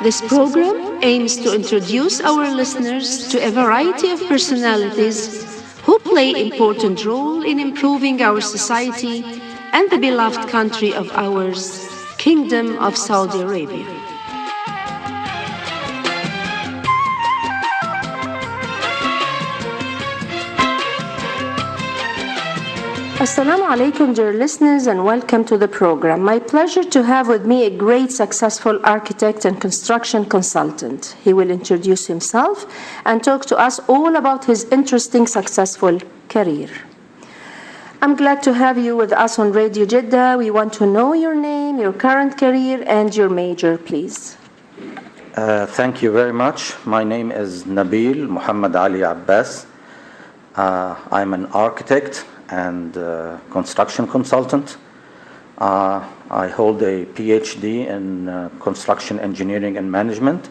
This program aims to introduce our listeners to a variety of personalities who play important role in improving our society and the beloved country of ours, Kingdom of Saudi Arabia. Assalamu alaikum, dear listeners, and welcome to the program. My pleasure to have with me a great successful architect and construction consultant. He will introduce himself and talk to us all about his interesting, successful career. I'm glad to have you with us on Radio Jeddah. We want to know your name, your current career, and your major, please. Thank you very much. My name is Nabil Muhammad Ali Abbas. I'm an architect and construction consultant. I hold a PhD in construction engineering and management.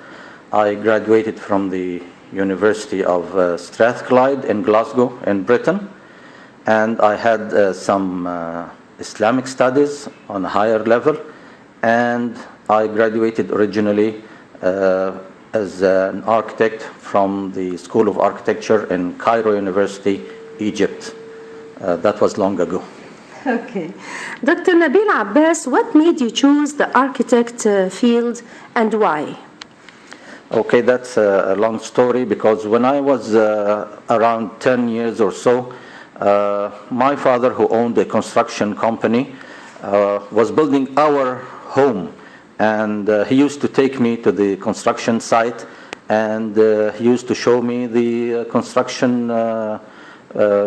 I graduated from the University of Strathclyde in Glasgow in Britain, and I had some Islamic studies on a higher level, and I graduated originally as an architect from the School of Architecture in Cairo University, Egypt. That was long ago. Okay. Dr. Nabil Abbas, what made you choose the architect field and why? Okay, that's a long story because when I was around 10 years or so, my father, who owned a construction company, was building our home, and he used to take me to the construction site, and he used to show me the construction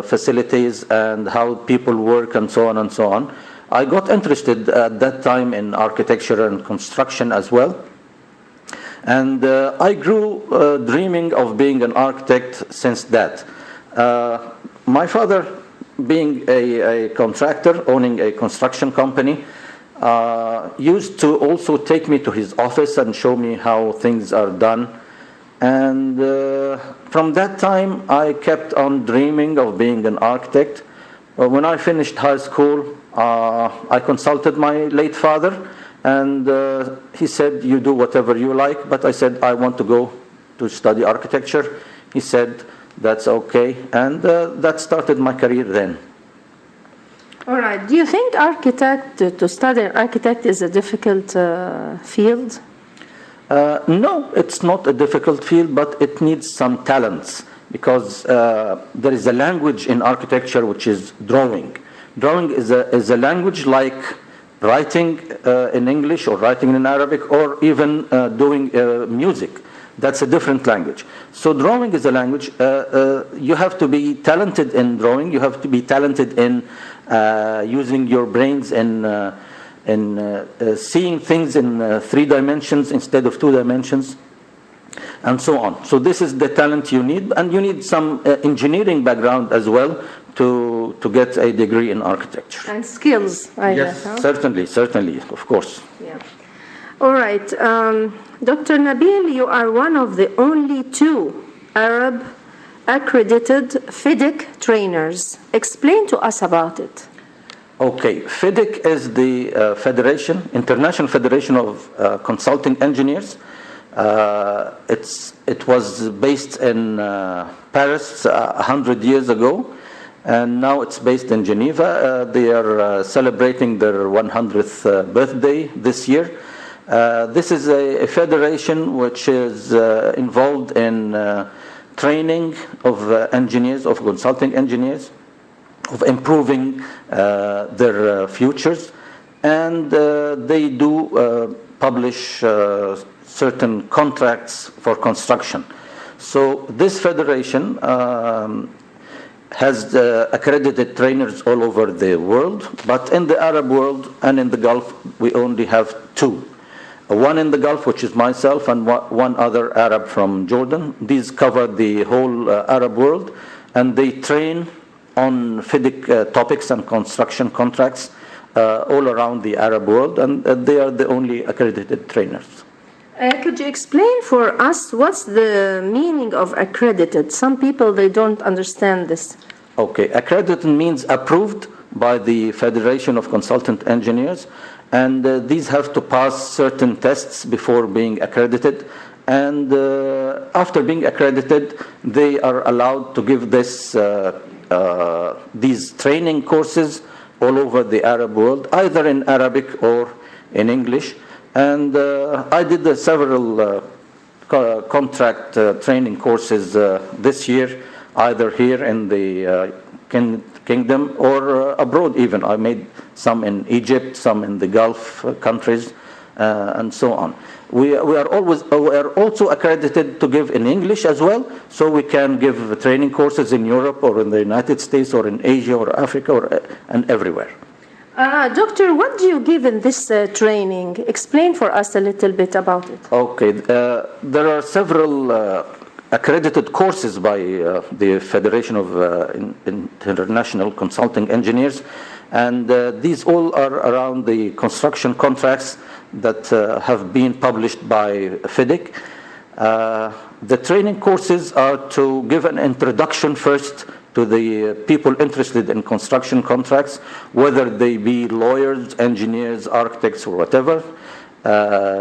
facilities and how people work and so on and so on. I got interested at that time in architecture and construction as well, and I grew dreaming of being an architect since that. My father, being a contractor owning a construction company, used to also take me to his office and show me how things are done. And from that time, I kept on dreaming of being an architect. When I finished high school, I consulted my late father, and he said, "You do whatever you like." But I said, "I want to go to study architecture." He said, "That's okay," and that started my career then. All right. Do you think to study architect is a difficult field? No, it's not a difficult field, but it needs some talents because there is a language in architecture which is drawing. Drawing is a language like writing in English or writing in Arabic or even doing music. That's a different language. So drawing is a language. You have to be talented in drawing. You have to be talented in using your brains in seeing things in 3 dimensions instead of 2 dimensions, and so on. So this is the talent you need, and you need some engineering background as well to get a degree in architecture. And skills, I yes, guess. Huh? Certainly, of course. Yeah. All right. Dr. Nabil, you are one of the only 2 Arab accredited FIDIC trainers. Explain to us about it. Okay, FIDIC is the International Federation of Consulting Engineers. It was based in Paris 100 years ago, and now it's based in Geneva. They are celebrating their 100th birthday this year. This is a federation which is involved in training of engineers, of consulting engineers, of improving their futures, and they do publish certain contracts for construction. So this federation has accredited trainers all over the world, but in the Arab world and in the Gulf, we only have 2. One in the Gulf, which is myself, and one other Arab from Jordan. These cover the whole Arab world, and they train on FIDIC topics and construction contracts all around the Arab world, and they are the only accredited trainers. Could you explain for us what's the meaning of accredited? Some people, they don't understand this. Okay, accredited means approved by the Federation of Consultant Engineers, and these have to pass certain tests before being accredited. And after being accredited, they are allowed to give these training courses all over the Arab world, either in Arabic or in English. And I did several contract training courses this year, either here in the Kingdom or abroad even. I made some in Egypt, some in the Gulf countries, and so on. We are also accredited to give in English as well, so we can give training courses in Europe or in the United States or in Asia or Africa and everywhere. Doctor, what do you give in this training? Explain for us a little bit about it. Okay, there are several accredited courses by the Federation of International Consulting Engineers, and these all are around the construction contracts that have been published by FIDIC. The training courses are to give an introduction first to the people interested in construction contracts, whether they be lawyers, engineers, architects, or whatever.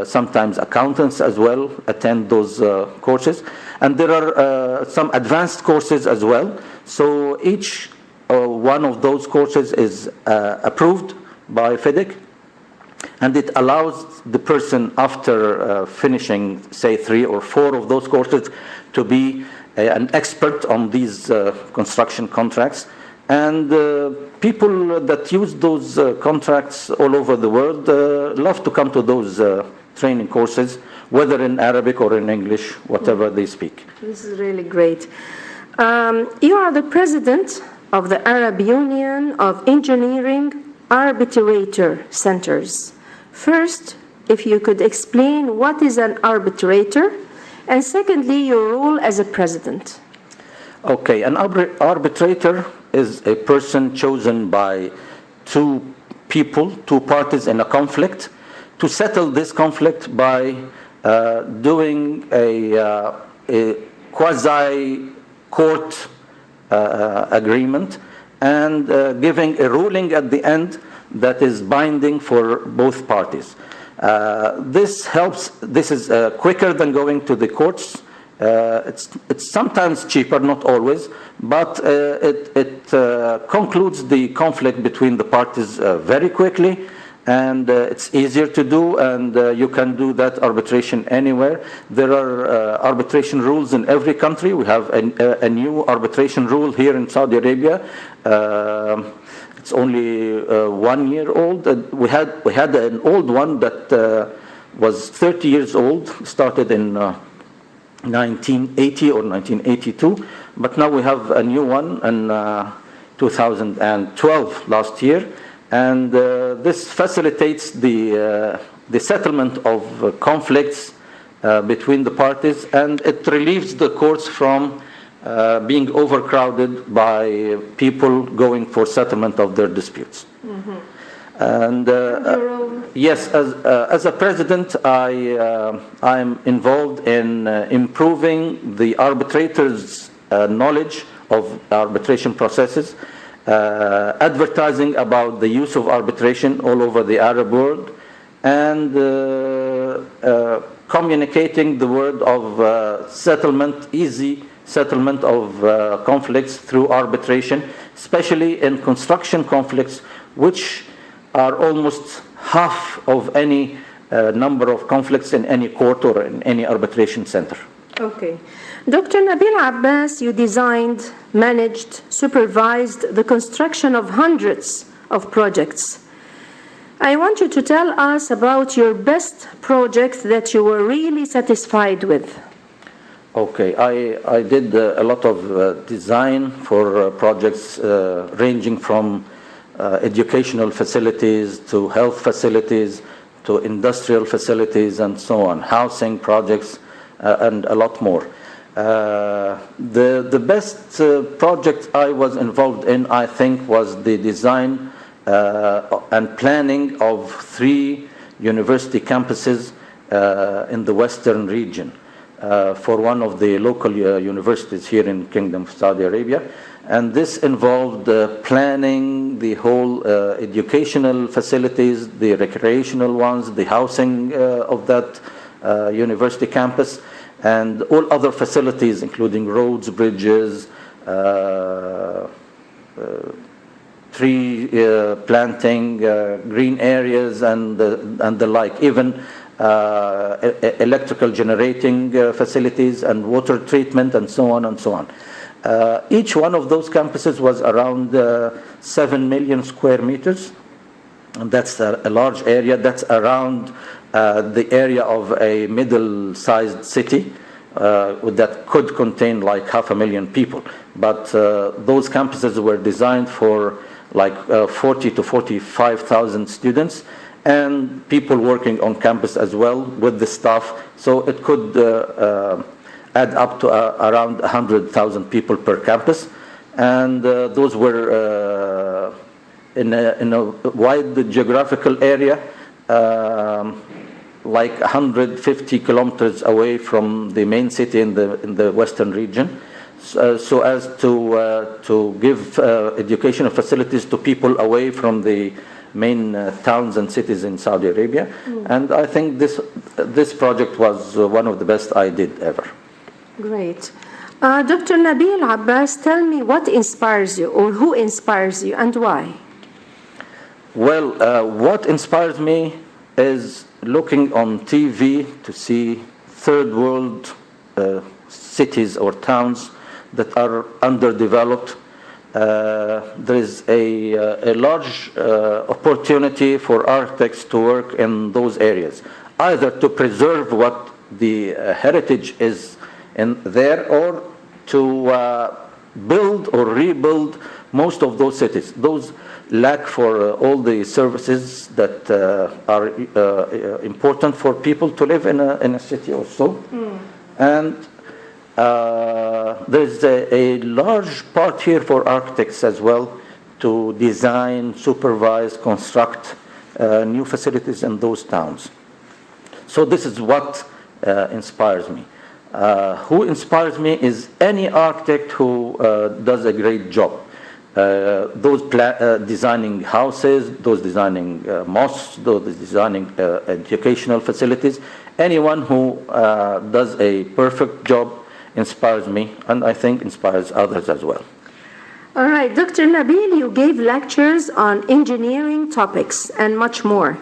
Sometimes accountants as well attend those courses. And there are some advanced courses as well. So each one of those courses is approved by FIDIC, and it allows the person, after finishing, say, 3 or 4 of those courses, to be an expert on these construction contracts. And people that use those contracts all over the world love to come to those training courses, whether in Arabic or in English, whatever they speak. This is really great. You are the president of the Arab Union of Engineering Arbitrator Centers. First, if you could explain what is an arbitrator, and secondly, your role as a president. Okay, an arbitrator is a person chosen by two parties in a conflict, to settle this conflict by doing a quasi-court agreement and giving a ruling at the end that is binding for both parties. This helps. This is quicker than going to the courts. It's sometimes cheaper, not always, but it concludes the conflict between the parties very quickly, and it's easier to do, and you can do that arbitration anywhere. There are arbitration rules in every country. We have a new arbitration rule here in Saudi Arabia. It's only 1 year old. We had an old one that was 30 years old, started in 1980 or 1982, but now we have a new one in 2012, last year, and this facilitates the settlement of conflicts between the parties, and it relieves the courts from being overcrowded by people going for settlement of their disputes. Mm-hmm. And yes, as a president, I'm involved in improving the arbitrators' knowledge of arbitration processes, advertising about the use of arbitration all over the Arab world, and communicating the word of easy settlement of conflicts through arbitration, especially in construction conflicts, which are almost half of any number of conflicts in any court or in any arbitration center. Okay. Dr. Nabil Abbas, you designed, managed, supervised the construction of hundreds of projects. I want you to tell us about your best project that you were really satisfied with. Okay, I did a lot of design for projects ranging from educational facilities to health facilities to industrial facilities and so on, housing projects and a lot more. The best project I was involved in, I think, was the design and planning of 3 university campuses in the western region for one of the local universities here in Kingdom of Saudi Arabia. And this involved planning the whole educational facilities, the recreational ones, the housing of that university campus, and all other facilities, including roads, bridges, tree planting, green areas, and the like, even electrical generating facilities and water treatment, and so on and so on. Each one of those campuses was around 7 million square meters. And that's a large area. That's around the area of a middle-sized city that could contain like 500,000 people. But those campuses were designed for like 40 to 45,000 students, and people working on campus as well with the staff. So it could add up to around 100,000 people per campus. And those were in a wide geographical area, like 150 kilometers away from the main city in the western region, so as to give educational facilities to people away from the main towns and cities in Saudi Arabia. And I think this project was one of the best I did ever. Great. Dr. Nabil Abbas, tell me what inspires you, or who inspires you, and why? Well, what inspires me is looking on TV to see third world cities or towns that are underdeveloped. There is a large opportunity for architects to work in those areas, either to preserve what the heritage is in there, or to build or rebuild most of those cities. Those lack for all the services that are important for people to live in a city or so. And there's a large part here for architects as well to design, supervise, construct new facilities in those towns. So this is what inspires me. Who inspires me is any architect who does a great job. Those designing houses, those designing mosques, those designing educational facilities. Anyone who does a perfect job inspires me, and I think inspires others as well. All right, Dr. Nabil, you gave lectures on engineering topics and much more.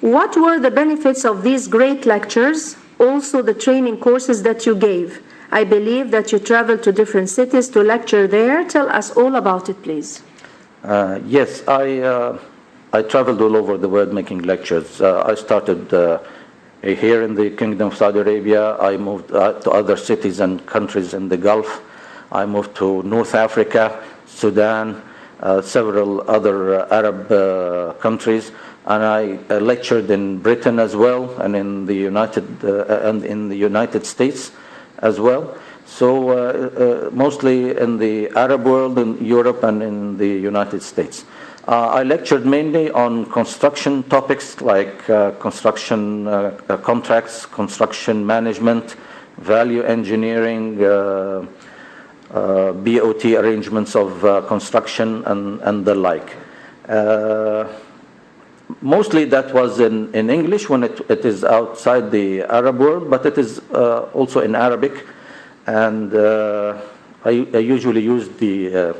What were the benefits of these great lectures? Also the training courses that you gave. I believe that you traveled to different cities to lecture there. Tell us all about it, please. Yes, I traveled all over the world making lectures. I started here in the Kingdom of Saudi Arabia. I moved to other cities and countries in the Gulf. I moved to North Africa, Sudan, several other Arab countries, and I lectured in Britain as well, and in the United States as well. So mostly in the Arab world, in Europe, and in the United States. I lectured mainly on construction topics like construction contracts, construction management, value engineering, BOT arrangements of construction, and the like. Mostly that was in English when it is outside the Arab world, but it is also in Arabic. And I usually use the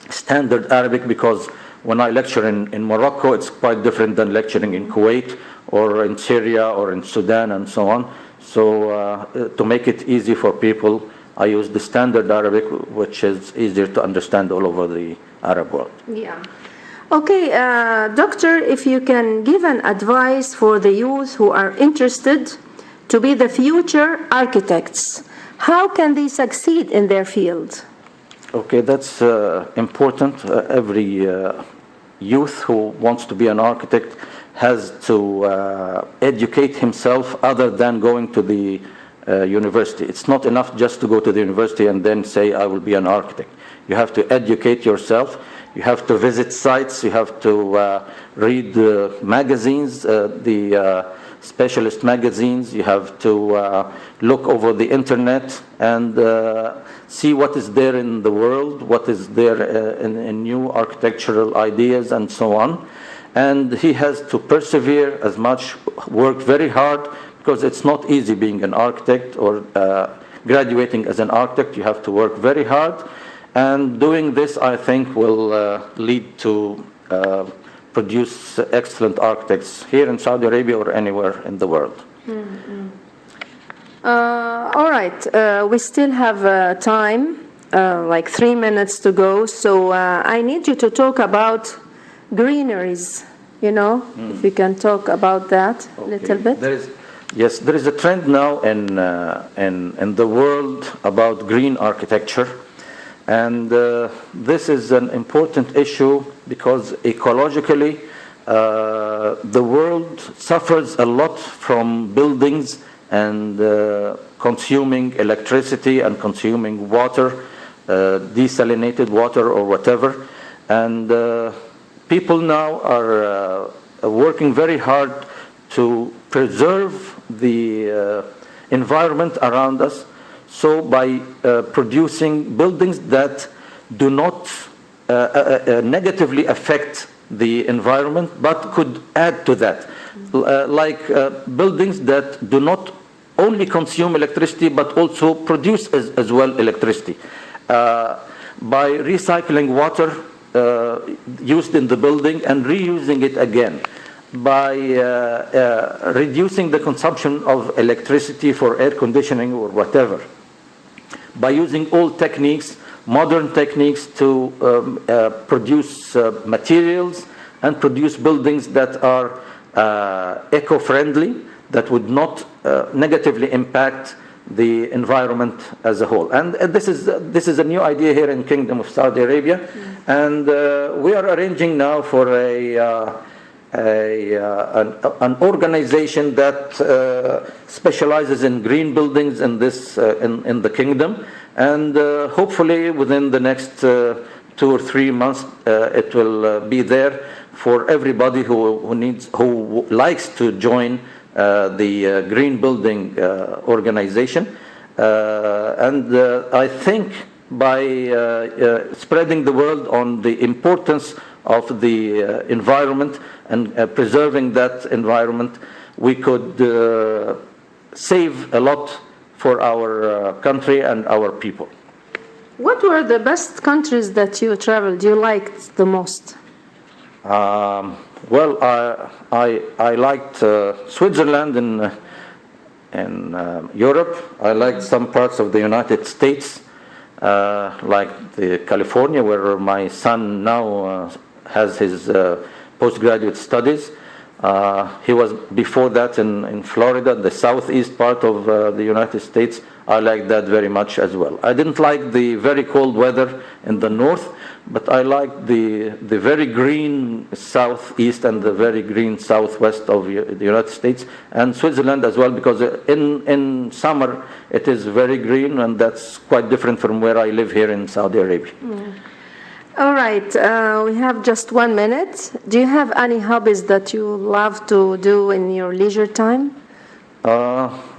standard Arabic, because when I lecture in Morocco, it's quite different than lecturing in Kuwait or in Syria or in Sudan and so on. So to make it easy for people, I use the standard Arabic, which is easier to understand all over the Arab world. Yeah. Okay, Doctor, if you can give an advice for the youth who are interested to be the future architects, how can they succeed in their field? Okay, that's important. Every youth who wants to be an architect has to educate himself other than going to the university. It's not enough just to go to the university and then say, I will be an architect. You have to educate yourself. You have to visit sites. You have to read magazines, the specialist magazines. You have to look over the internet, and see what is there in the world, what is there in new architectural ideas and so on. And he has to persevere as much, work very hard, because it's not easy being an architect or graduating as an architect. You have to work very hard. And doing this, I think, will lead to produce excellent architects here in Saudi Arabia or anywhere in the world. Mm-hmm. All right, we still have time, like 3 minutes to go. So I need you to talk about greeneries, if you can talk about that a little bit. There is a trend now in the world about green architecture. And this is an important issue because ecologically, the world suffers a lot from buildings and consuming electricity and consuming water, desalinated water or whatever. And people now are working very hard to preserve the environment around us. So by producing buildings that do not negatively affect the environment, but could add to that, like buildings that do not only consume electricity, but also produce as well electricity. By recycling water used in the building and reusing it again, by reducing the consumption of electricity for air conditioning or whatever, by using old techniques, modern techniques to produce materials and produce buildings that are eco-friendly, that would not negatively impact the environment as a whole. And this is a new idea here in Kingdom of Saudi Arabia. And we are arranging now for an organization that specializes in green buildings in this in the kingdom, and hopefully within the next 2 or 3 months it will be there for everybody who likes to join the green building organization. And I think by spreading the word on the importance of the environment and preserving that environment, we could save a lot for our country and our people. What were the best countries that you traveled, you liked the most? Well, I liked Switzerland in Europe. I liked some parts of the United States, like California, where my son now has his postgraduate studies. He was before that in Florida, the southeast part of the United States. I liked that very much as well. I didn't like the very cold weather in the north, but I liked the very green southeast and the very green southwest of the United States, and Switzerland as well, because in summer it is very green, and that's quite different from where I live here in Saudi Arabia. All right, we have just 1 minute. Do you have any hobbies that you love to do in your leisure time?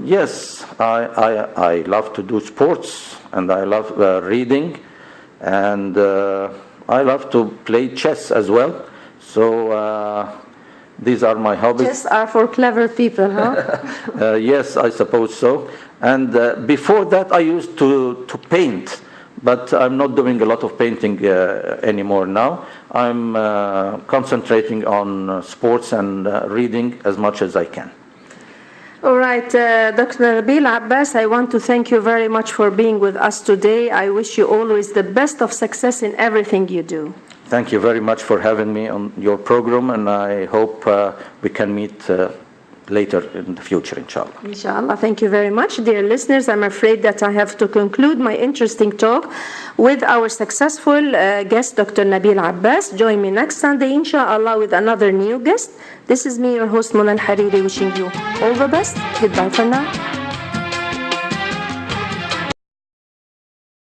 Yes, I love to do sports, and I love reading, and I love to play chess as well. So these are my hobbies. Chess are for clever people, huh? Yes, I suppose so. And before that, I used to paint. But I'm not doing a lot of painting anymore now. I'm concentrating on sports and reading as much as I can. All right, Dr. Nabil Abbas, I want to thank you very much for being with us today. I wish you always the best of success in everything you do. Thank you very much for having me on your program, and I hope we can meet later in the future, inshallah. Inshallah. Thank you very much. Dear listeners, I'm afraid that I have to conclude my interesting talk with our successful guest, Dr. Nabil Abbas. Join me next Sunday, inshallah, with another new guest. This is me, your host, Mona Al-Hariri, wishing you all the best. Goodbye for now.